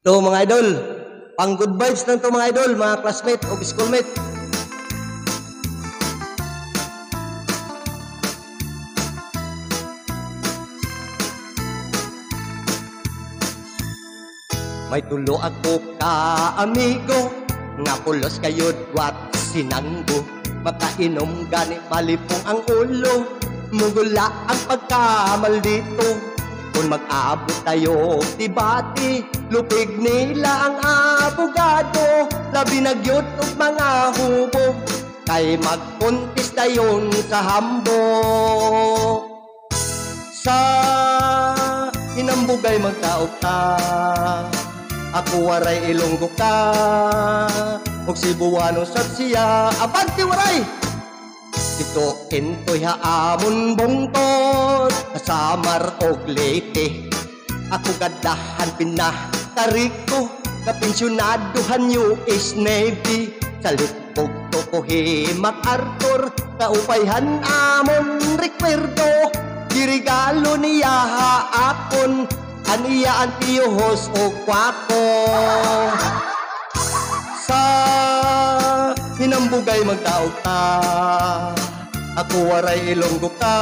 To mga idol, pang good vibes lang to mga idol, mga classmate o schoolmate. May tulo ako ka amigo, nga pulos kayod wat sinanggo. Makainom gani malipong ang ulo, mugula ang pagkamaldito. Kung mag-aabot tayo debate, lupig nila ang abogado. Labi nagyot og mga hubog, kay magkontis tayon sa hambog. Sa hinambugay magtaog ta, ako waray Ilonggo ka, og Cebuano sab siya, abante waray! Dito kinto'y haamon bungtot, kasamar og Leyte. Ako gadahan pinakariko, kapensyunadohan US Navy. Sa lipog to kohe MacArthur, kaupayhan amon rekwerdo. Girigalo niya haapon, aniya ang tiyuhos o kwako. Sa hinambugay magtaog ta, ako waray Ilonggo ka,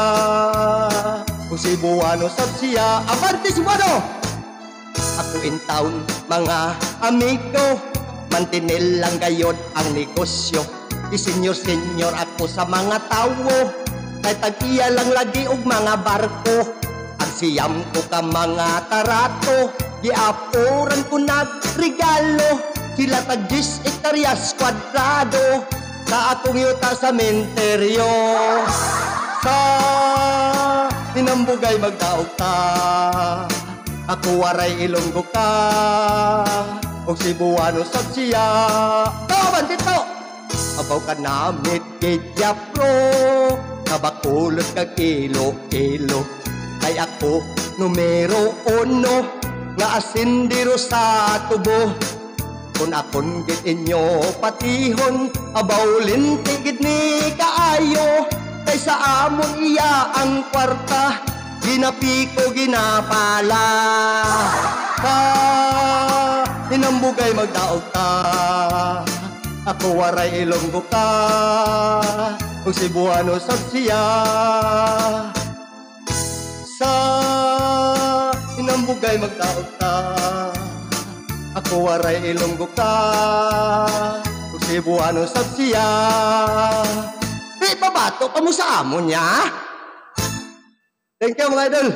kung Cebuano sab siya, abante Cebuano! Ako in town mga amigo, mantinil lang gayod ang negosyo. Isenyor-senyor ako sa mga tawo, kay tag-iya lang lagi og mga barko. Ang siyam ko ka mga tarato, giapuran ko nagregalo. Sila tag 10 hektaryas kwadrado, sa atong yuta sa menteryo. Sa hinambugay magtaog ta, ako waray Ilonggo ka, og Cebuano sab siya. Tawaban dito! Abaw ka namit kidya pro, kabakulot kag ilo-ilo. Kay ako numero 1, nga asindiro sa tubo. Kung akon git inyo patihon, abawlin tigid ni kaayo. Kay sa amon iya ang kwarta, ginapiko ginapala. Ka hinambugay magdaog ta, ako waray Ilonggo ka, og Cebuano sab siya. Sa hinambugay magdaog ta, ako waray Ilonggo ka, kung Cebuano sab siya. Di babato pa mo sa amon niya? Thank you mga idol.